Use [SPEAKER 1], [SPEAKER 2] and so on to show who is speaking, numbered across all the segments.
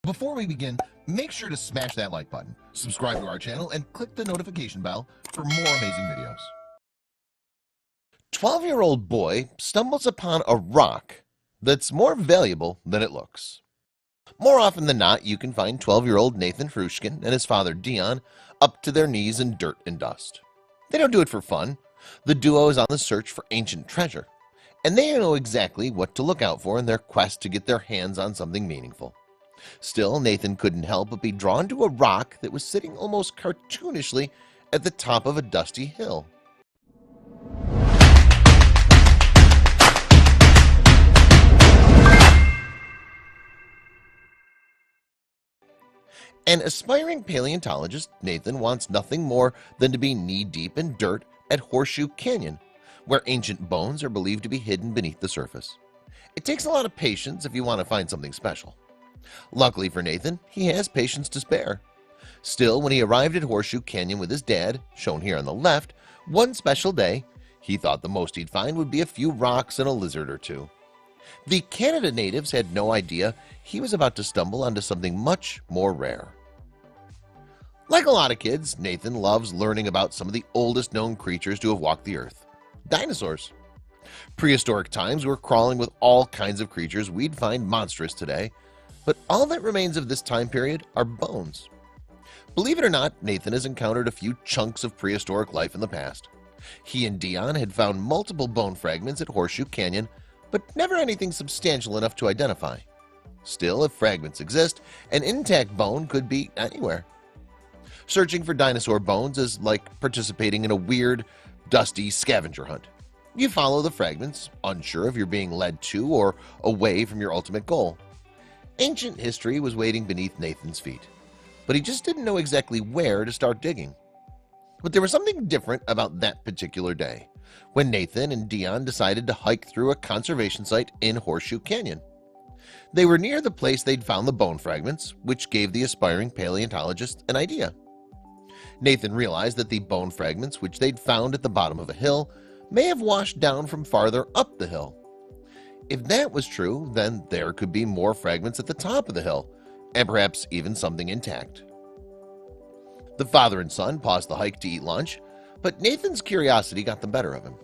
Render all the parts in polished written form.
[SPEAKER 1] Before we begin, make sure to smash that like button, subscribe to our channel, and click the notification bell for more amazing videos. 12-year-old boy stumbles upon a rock that's more valuable than it looks. More often than not, you can find 12-year-old Nathan Hrushkin and his father Dion up to their knees in dirt and dust. They don't do it for fun. The duo is on the search for ancient treasure, and they know exactly what to look out for in their quest to get their hands on something meaningful. Still, Nathan couldn't help but be drawn to a rock that was sitting almost cartoonishly at the top of a dusty hill. An aspiring paleontologist, Nathan wants nothing more than to be knee-deep in dirt at Horseshoe Canyon, where ancient bones are believed to be hidden beneath the surface. It takes a lot of patience if you want to find something special. Luckily for Nathan, he has patience to spare. Still, when he arrived at Horseshoe Canyon with his dad, shown here on the left, one special day, he thought the most he'd find would be a few rocks and a lizard or two. The Canada natives had no idea he was about to stumble onto something much more rare. Like a lot of kids, Nathan loves learning about some of the oldest known creatures to have walked the earth: dinosaurs. Prehistoric times were crawling with all kinds of creatures we'd find monstrous today, but all that remains of this time period are bones. Believe it or not, Nathan has encountered a few chunks of prehistoric life in the past. He and Dion had found multiple bone fragments at Horseshoe Canyon, but never anything substantial enough to identify. Still, if fragments exist, an intact bone could be anywhere. Searching for dinosaur bones is like participating in a weird, dusty scavenger hunt. You follow the fragments, unsure if you're being led to or away from your ultimate goal. Ancient history was waiting beneath Nathan's feet, but he just didn't know exactly where to start digging. But there was something different about that particular day, when Nathan and Dion decided to hike through a conservation site in Horseshoe Canyon. They were near the place they'd found the bone fragments, which gave the aspiring paleontologist an idea. Nathan realized that the bone fragments which they'd found at the bottom of a hill may have washed down from farther up the hill. If that was true, then there could be more fragments at the top of the hill, and perhaps even something intact. The father and son paused the hike to eat lunch, but Nathan's curiosity got the better of him.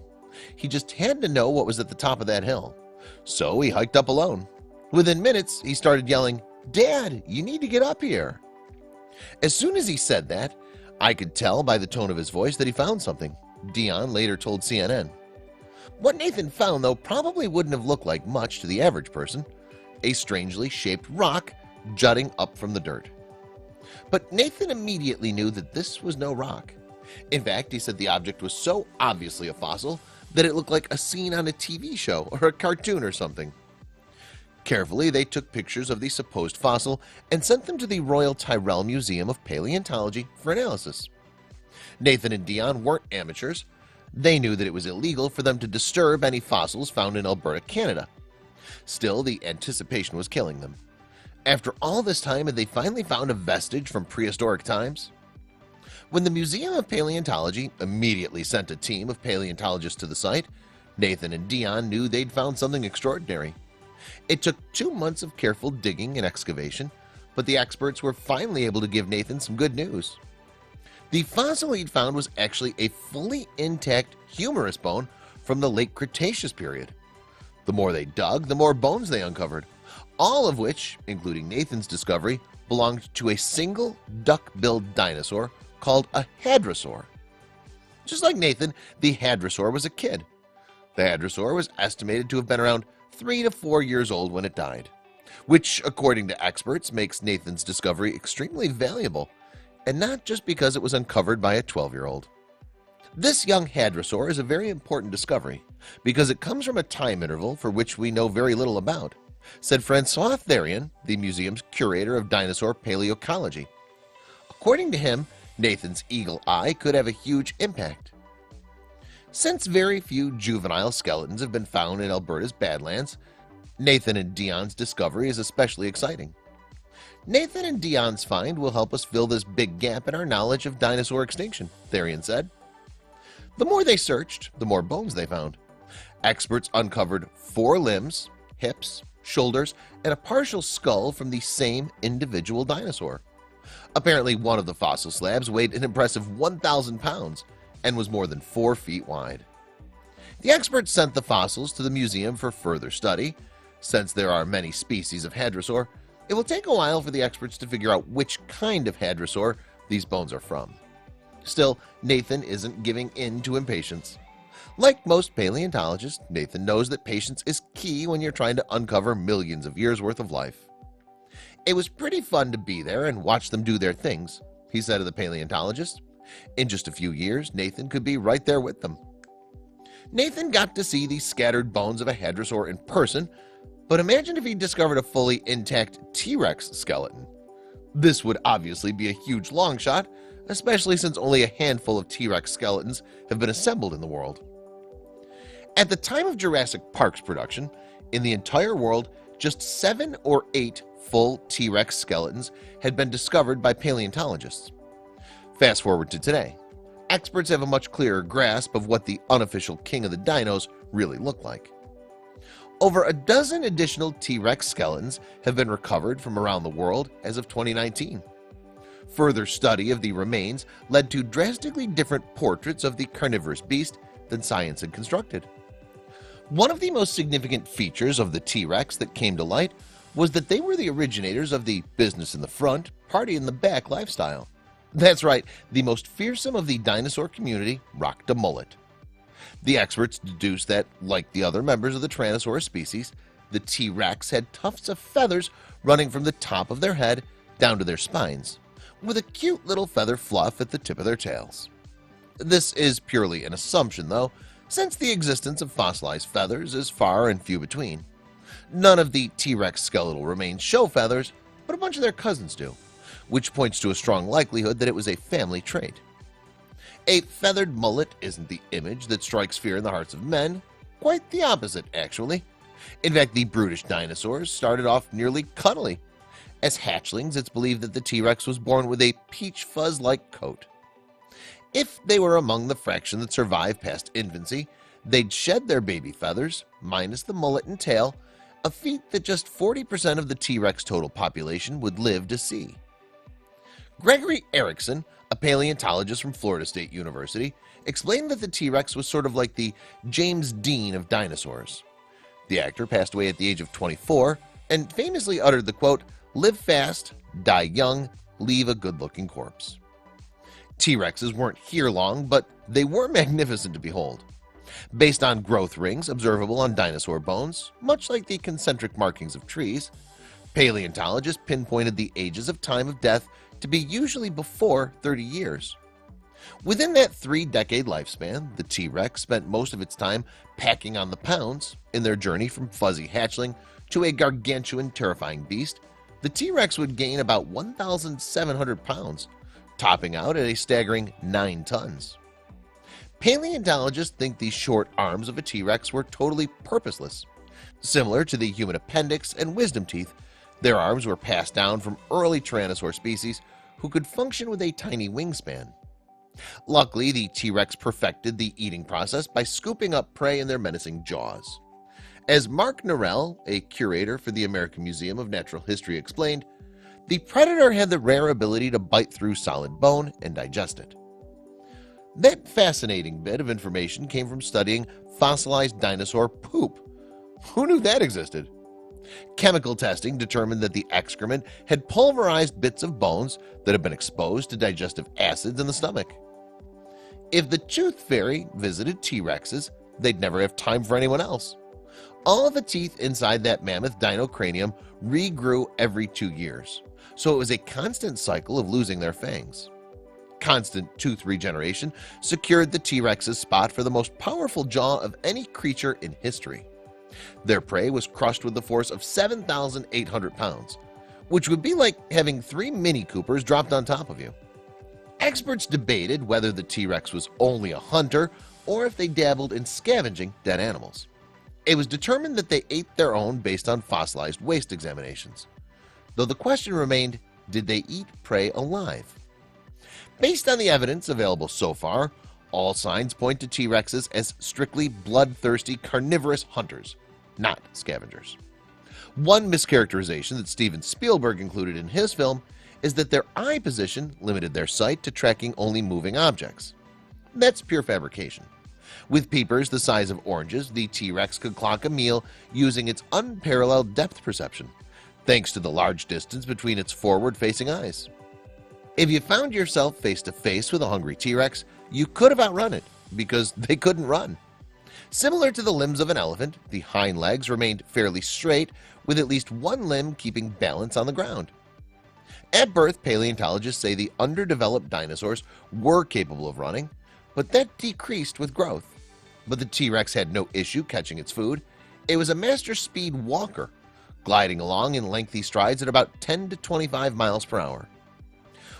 [SPEAKER 1] He just had to know what was at the top of that hill, so he hiked up alone. Within minutes, he started yelling, "Dad, you need to get up here." As soon as he said that, I could tell by the tone of his voice that he found something, Dion later told CNN. What Nathan found, though, probably wouldn't have looked like much to the average person: a strangely shaped rock jutting up from the dirt. But Nathan immediately knew that this was no rock. In fact, he said the object was so obviously a fossil that it looked like a scene on a TV show or a cartoon or something. Carefully, they took pictures of the supposed fossil and sent them to the Royal Tyrrell Museum of Paleontology for analysis. Nathan and Dion weren't amateurs. They knew that it was illegal for them to disturb any fossils found in Alberta, Canada. Still, the anticipation was killing them. After all this time, had they finally found a vestige from prehistoric times? When the Museum of Paleontology immediately sent a team of paleontologists to the site, Nathan and Dion knew they'd found something extraordinary. It took 2 months of careful digging and excavation, but the experts were finally able to give Nathan some good news. The fossil he'd found was actually a fully intact humerus bone from the late Cretaceous period. The more they dug, the more bones they uncovered, all of which, including Nathan's discovery, belonged to a single duck-billed dinosaur called a hadrosaur. Just like Nathan, the hadrosaur was a kid. The hadrosaur was estimated to have been around 3 to 4 years old when it died, which, according to experts, makes Nathan's discovery extremely valuable, and not just because it was uncovered by a 12-year-old. This young hadrosaur is a very important discovery because it comes from a time interval for which we know very little about, said Francois Therion, the museum's curator of dinosaur paleoecology. According to him, Nathan's eagle eye could have a huge impact. Since very few juvenile skeletons have been found in Alberta's Badlands, Nathan and Dion's discovery is especially exciting. Nathan and Dion's find will help us fill this big gap in our knowledge of dinosaur extinction, Therion said. The more they searched, the more bones they found. Experts uncovered 4 limbs, hips, shoulders, and a partial skull from the same individual dinosaur. Apparently, one of the fossil slabs weighed an impressive 1,000 pounds and was more than 4 feet wide. The experts sent the fossils to the museum for further study. Since there are many species of hadrosaur, it will take a while for the experts to figure out which kind of hadrosaur these bones are from. Still, Nathan isn't giving in to impatience. Like most paleontologists, Nathan knows that patience is key when you're trying to uncover millions of years worth of life. "It was pretty fun to be there and watch them do their things," he said to the paleontologist. In just a few years, Nathan could be right there with them. Nathan got to see the scattered bones of a hadrosaur in person, but imagine if he discovered a fully intact T-Rex skeleton. This would obviously be a huge long shot, especially since only a handful of T-Rex skeletons have been assembled in the world. At the time of Jurassic Park's production, in the entire world, just 7 or 8 full T-Rex skeletons had been discovered by paleontologists. Fast forward to today, experts have a much clearer grasp of what the unofficial king of the dinos really looked like. Over a dozen additional T-Rex skeletons have been recovered from around the world as of 2019. Further study of the remains led to drastically different portraits of the carnivorous beast than science had constructed. One of the most significant features of the T-Rex that came to light was that they were the originators of the business in the front, party in the back lifestyle. That's right, the most fearsome of the dinosaur community rocked a mullet. The experts deduced that, like the other members of the Tyrannosaurus species, the T-Rex had tufts of feathers running from the top of their head down to their spines, with a cute little feather fluff at the tip of their tails. This is purely an assumption, though, since the existence of fossilized feathers is far and few between. None of the T-Rex skeletal remains show feathers, but a bunch of their cousins do, which points to a strong likelihood that it was a family trait. A feathered mullet isn't the image that strikes fear in the hearts of men, quite the opposite, actually. In fact, the brutish dinosaurs started off nearly cuddly. As hatchlings, it's believed that the T-Rex was born with a peach fuzz-like coat. If they were among the fraction that survived past infancy, they'd shed their baby feathers, minus the mullet and tail, a feat that just 40% of the T-Rex total population would live to see. Gregory Erickson, a paleontologist from Florida State University, explained that the T-Rex was sort of like the James Dean of dinosaurs. The actor passed away at the age of 24 and famously uttered the quote, "Live fast, die young, leave a good-looking corpse." T-Rexes weren't here long, but they were magnificent to behold. Based on growth rings observable on dinosaur bones, much like the concentric markings of trees, paleontologists pinpointed the ages of time of death to be usually before 30 years. Within that 3-decade lifespan, the T-Rex spent most of its time packing on the pounds. In their journey from fuzzy hatchling to a gargantuan, terrifying beast, the T-Rex would gain about 1,700 pounds, topping out at a staggering 9 tons. Paleontologists think these short arms of a T-Rex were totally purposeless. Similar to the human appendix and wisdom teeth, their arms were passed down from early Tyrannosaur species who could function with a tiny wingspan. Luckily, the T-Rex perfected the eating process by scooping up prey in their menacing jaws. As Mark Norell, a curator for the American Museum of Natural History, explained, the predator had the rare ability to bite through solid bone and digest it. That fascinating bit of information came from studying fossilized dinosaur poop. Who knew that existed? Chemical testing determined that the excrement had pulverized bits of bones that had been exposed to digestive acids in the stomach. If the tooth fairy visited T-Rexes, they'd never have time for anyone else. All of the teeth inside that mammoth dino cranium regrew every 2 years, so it was a constant cycle of losing their fangs. Constant tooth regeneration secured the T-Rex's spot for the most powerful jaw of any creature in history. Their prey was crushed with the force of 7,800 pounds, which would be like having 3 Mini Coopers dropped on top of you. Experts debated whether the T-Rex was only a hunter or if they dabbled in scavenging dead animals. It was determined that they ate their own based on fossilized waste examinations, though the question remained, did they eat prey alive? Based on the evidence available so far, all signs point to T-Rexes as strictly bloodthirsty carnivorous hunters, not scavengers. One mischaracterization that Steven Spielberg included in his film is that their eye position limited their sight to tracking only moving objects. That's pure fabrication. With peepers the size of oranges, the T-Rex could clock a meal using its unparalleled depth perception, thanks to the large distance between its forward-facing eyes. If you found yourself face to face with a hungry T-Rex, you could have outrun it because they couldn't run. Similar to the limbs of an elephant, the hind legs remained fairly straight, with at least one limb keeping balance on the ground. At birth, paleontologists say the underdeveloped dinosaurs were capable of running, but that decreased with growth. But the T-Rex had no issue catching its food. It was a master speed walker, gliding along in lengthy strides at about 10 to 25 miles per hour.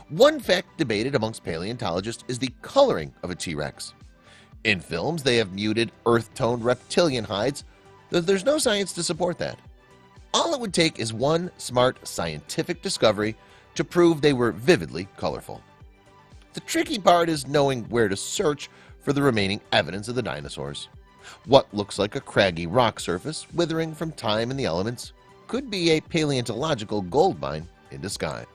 [SPEAKER 1] One fact debated amongst paleontologists is the coloring of a T-Rex. In films, they have muted earth-toned reptilian hides, though there's no science to support that. All it would take is one smart scientific discovery to prove they were vividly colorful. The tricky part is knowing where to search for the remaining evidence of the dinosaurs. What looks like a craggy rock surface withering from time and the elements could be a paleontological goldmine in disguise.